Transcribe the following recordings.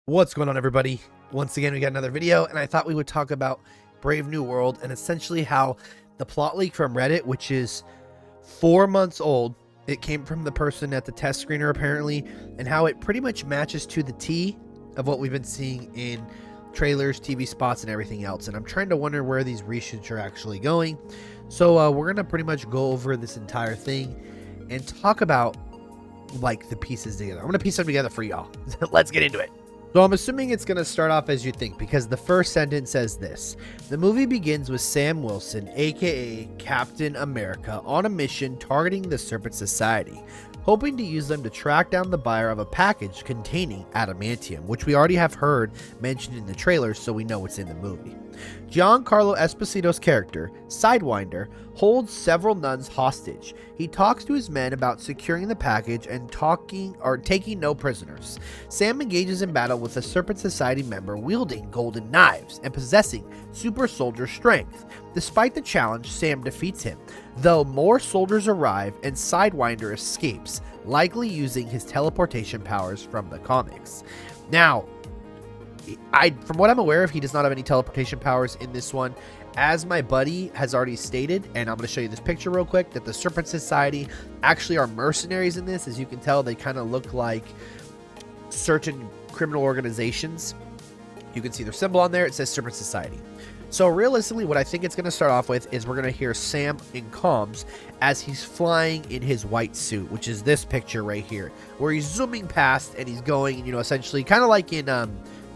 What's going on, everybody? Once again, we got another video, and I thought we would talk about Brave New World and essentially how the plot leak from Reddit, which is 4 months old, it came from the person at the test screener apparently, and how it pretty much matches to the T of what we've been seeing in trailers, TV spots, and everything else. And I'm trying to wonder where these reshoots are actually going. So we're gonna pretty much go over this entire thing and talk about like the pieces together. I'm gonna piece them together for y'all. Let's get into it. So I'm assuming it's going to start off as you think, because the first sentence says this. The movie begins with Sam Wilson, aka Captain America, on a mission targeting the Serpent Society, hoping to use them to track down the buyer of a package containing adamantium, which we already have heard mentioned in the trailer, so we know it's in the movie. Giancarlo Esposito's character, Sidewinder, holds several nuns hostage. He talks to his men about securing the package and taking no prisoners. Sam engages in battle with a Serpent Society member wielding golden knives and possessing super soldier strength. Despite the challenge, Sam defeats him, though more soldiers arrive and Sidewinder escapes, likely using his teleportation powers from the comics. Now, from what I'm aware of, he does not have any teleportation powers in this one. As my buddy has already stated, and I'm going to show you this picture real quick, that the Serpent Society actually are mercenaries in this. As you can tell, they kind of look like certain criminal organizations. You can see their symbol on there. It says Serpent Society. So realistically, what I think it's going to start off with is we're going to hear Sam in comms as he's flying in his white suit, which is this picture right here, where he's zooming past and he's going, you know, essentially kind of like in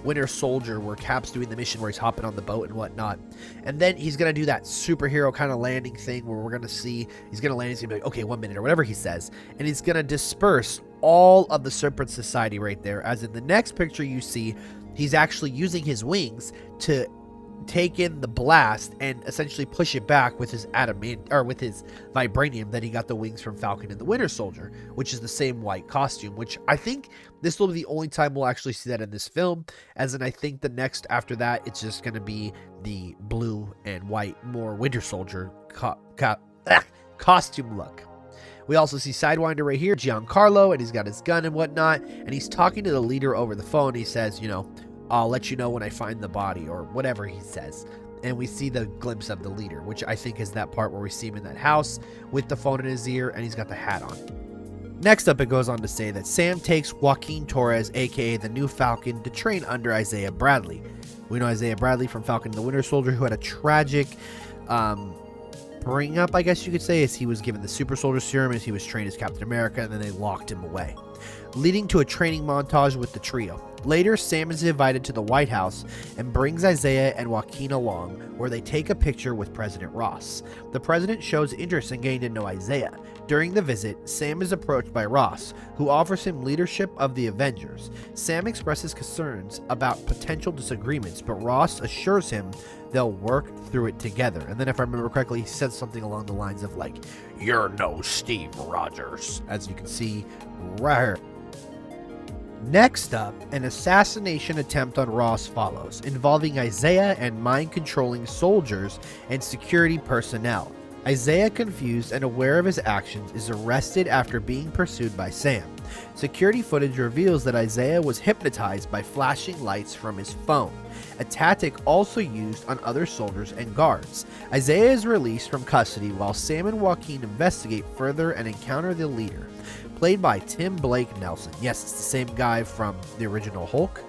Winter Soldier, where Cap's doing the mission where he's hopping on the boat and whatnot. And then he's going to do that superhero kind of landing thing where we're going to see, he's going to land, he's going to be like, okay, 1 minute, or whatever he says. And he's going to disperse all of the Serpent Society right there. As in the next picture you see, he's actually using his wings to take in the blast and essentially push it back with his with his vibranium that he got the wings from Falcon and the Winter Soldier, which is the same white costume, which I think this will be the only time we'll actually see that in this film, as in I think the next after that it's just going to be the blue and white, more Winter Soldier costume look. We also see Sidewinder right here, Giancarlo, and he's got his gun and whatnot, and he's talking to the leader over the phone. He says, you know, I'll let you know when I find the body, or whatever he says. And we see the glimpse of the leader, which I think is that part where we see him in that house with the phone in his ear and he's got the hat on. Next up, it goes on to say that Sam takes Joaquin Torres, aka the new Falcon, to train under Isaiah Bradley. We know Isaiah Bradley from Falcon and the Winter Soldier, who had a tragic bring up, I guess you could say, as he was given the super soldier serum as he was trained as Captain America, and then they locked him away, leading to a training montage with the trio. Later, Sam is invited to the White House and brings Isaiah and Joaquin along, where they take a picture with President Ross. The president shows interest in getting to know Isaiah. During the visit, Sam is approached by Ross, who offers him leadership of the Avengers. Sam expresses concerns about potential disagreements, but Ross assures him they'll work through it together. And then, if I remember correctly, he said something along the lines of like, "You're no Steve Rogers," as you can see right here. Next up, an assassination attempt on Ross follows, involving Isaiah and mind-controlling soldiers and security personnel. Isaiah, confused and aware of his actions, is arrested after being pursued by Sam. Security footage reveals that Isaiah was hypnotized by flashing lights from his phone, a tactic also used on other soldiers and guards. Isaiah is released from custody while Sam and Joaquin investigate further and encounter the leader, played by Tim Blake Nelson. Yes, it's the same guy from the original Hulk.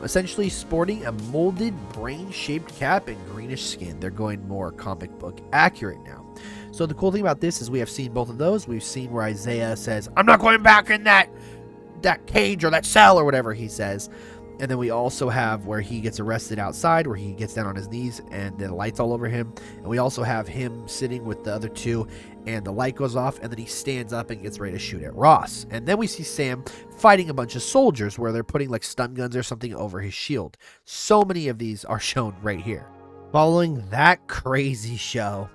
Essentially sporting a molded brain-shaped cap and greenish skin. They're going more comic book accurate now. So the cool thing about this is we have seen both of those. We've seen where Isaiah says, "I'm not going back in that cage or that cell," or whatever he says. And then we also have where he gets arrested outside, where he gets down on his knees and the light's all over him. And we also have him sitting with the other two and the light goes off, and then he stands up and gets ready to shoot at Ross. And then we see Sam fighting a bunch of soldiers where they're putting like stun guns or something over his shield. So many of these are shown right here. Following that crazy show,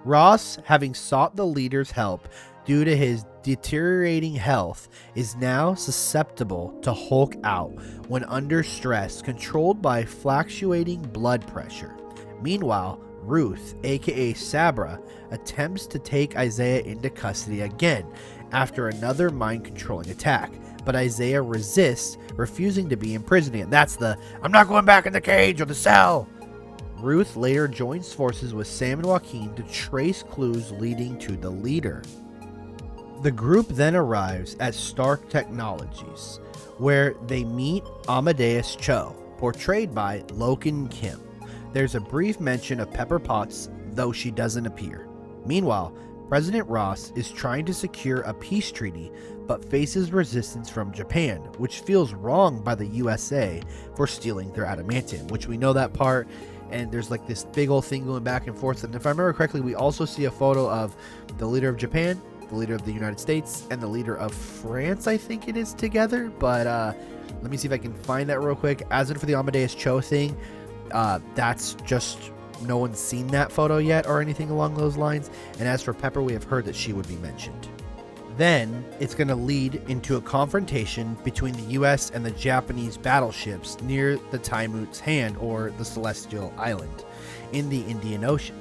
Ross, having sought the leader's help due to his deteriorating health, is now susceptible to Hulk out when under stress, controlled by fluctuating blood pressure. Meanwhile, Ruth, aka Sabra, attempts to take Isaiah into custody again after another mind-controlling attack, but Isaiah resists, refusing to be imprisoned again. That's the, I'm not going back in the cage or the cell. Ruth later joins forces with Sam and Joaquin to trace clues leading to the leader. The group then arrives at Stark Technologies, where they meet Amadeus Cho, portrayed by Loken Kim. There's a brief mention of Pepper Potts, though she doesn't appear. Meanwhile, President Ross is trying to secure a peace treaty, but faces resistance from Japan, which feels wrong by the USA for stealing their adamantium, which we know that part, and there's like this big old thing going back and forth. And if I remember correctly, we also see a photo of the leader of Japan, the leader of the United States, and the leader of France, I think it is, together. But let me see if I can find that real quick. As in for the Amadeus Cho thing, that's just, no one's seen that photo yet or anything along those lines. And as for Pepper, we have heard that she would be mentioned. Then it's going to lead into a confrontation between the US and the Japanese battleships near the Taimut's Hand, or the Celestial Island, in the Indian Ocean.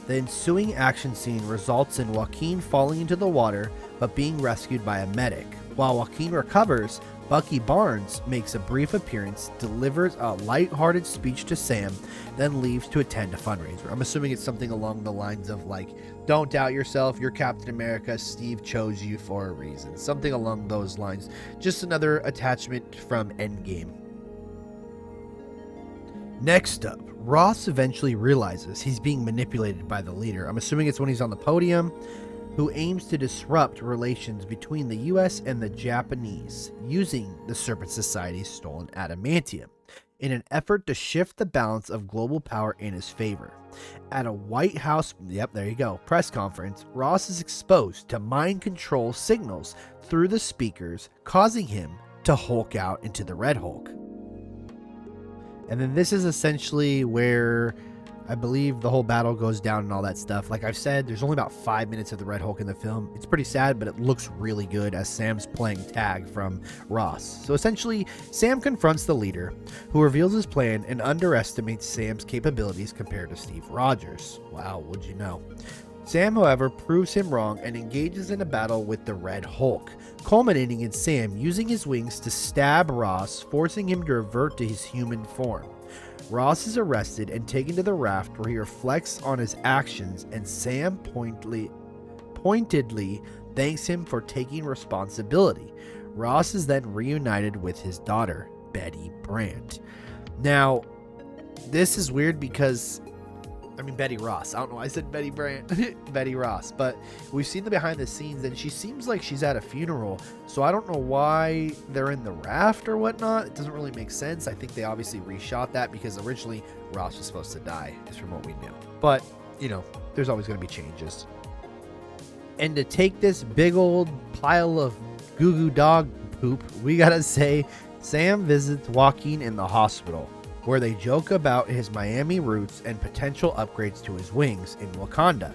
The ensuing action scene results in Joaquin falling into the water but being rescued by a medic. While Joaquin recovers, Bucky Barnes makes a brief appearance, delivers a lighthearted speech to Sam, then leaves to attend a fundraiser. I'm assuming it's something along the lines of like, don't doubt yourself, you're Captain America, Steve chose you for a reason. Something along those lines. Just another attachment from Endgame. Next up, Ross eventually realizes he's being manipulated by the leader. I'm assuming it's when he's on the podium, who aims to disrupt relations between the US and the Japanese using the Serpent Society's stolen adamantium in an effort to shift the balance of global power in his favor. At a White House, press conference, Ross is exposed to mind control signals through the speakers, causing him to Hulk out into the Red Hulk. And then this is essentially where I believe the whole battle goes down and all that stuff. Like I've said, there's only about 5 minutes of the Red Hulk in the film. It's pretty sad, but it looks really good as Sam's playing tag from Ross. So essentially, Sam confronts the leader, who reveals his plan and underestimates Sam's capabilities compared to Steve Rogers. Wow, would you know? Sam, however, proves him wrong and engages in a battle with the Red Hulk, culminating in Sam using his wings to stab Ross, forcing him to revert to his human form. Ross is arrested and taken to the raft, where he reflects on his actions, and Sam pointedly thanks him for taking responsibility. Ross is then reunited with his daughter, Betty Brant. Now, this is weird because, Betty Ross. I don't know why I said Betty Brant. Betty Ross. But we've seen the behind the scenes, and she seems like she's at a funeral. So I don't know why they're in the raft or whatnot. It doesn't really make sense. I think they obviously reshot that because originally Ross was supposed to die, just from what we knew. But, there's always going to be changes. And to take this big old pile of goo-goo dog poop, we gotta say, Sam visits Joaquin in the hospital, where they joke about his Miami roots and potential upgrades to his wings in Wakanda.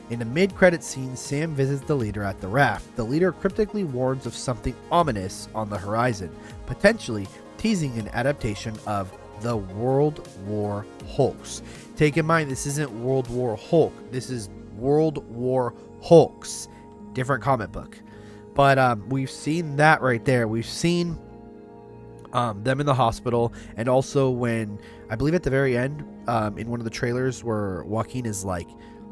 In a mid-credit scene, Sam visits the leader at the raft. The leader cryptically warns of something ominous on the horizon, potentially teasing an adaptation of the World War Hulks. Take in mind, this isn't World War Hulk. This is World War Hulks. Different comic book. But we've seen that right there. We've seen them in the hospital, and also when, I believe at the very end, in one of the trailers where Joaquin is like,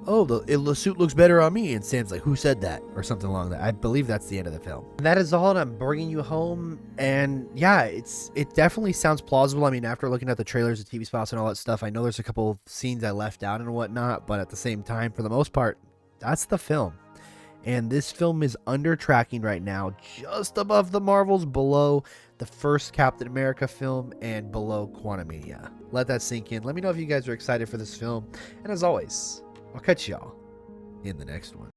oh, the suit looks better on me, and Sam's like, who said that, or something along that. I believe that's the end of the film. And that is all, and I'm bringing you home, and yeah, it definitely sounds plausible. After looking at the trailers, the TV spots, and all that stuff, I know there's a couple scenes I left out and whatnot, but at the same time, for the most part, that's the film. And this film is under tracking right now, just above the Marvels, below the first Captain America film, and below Quantumania. Let that sink in. Let me know if you guys are excited for this film. And as always, I'll catch y'all in the next one.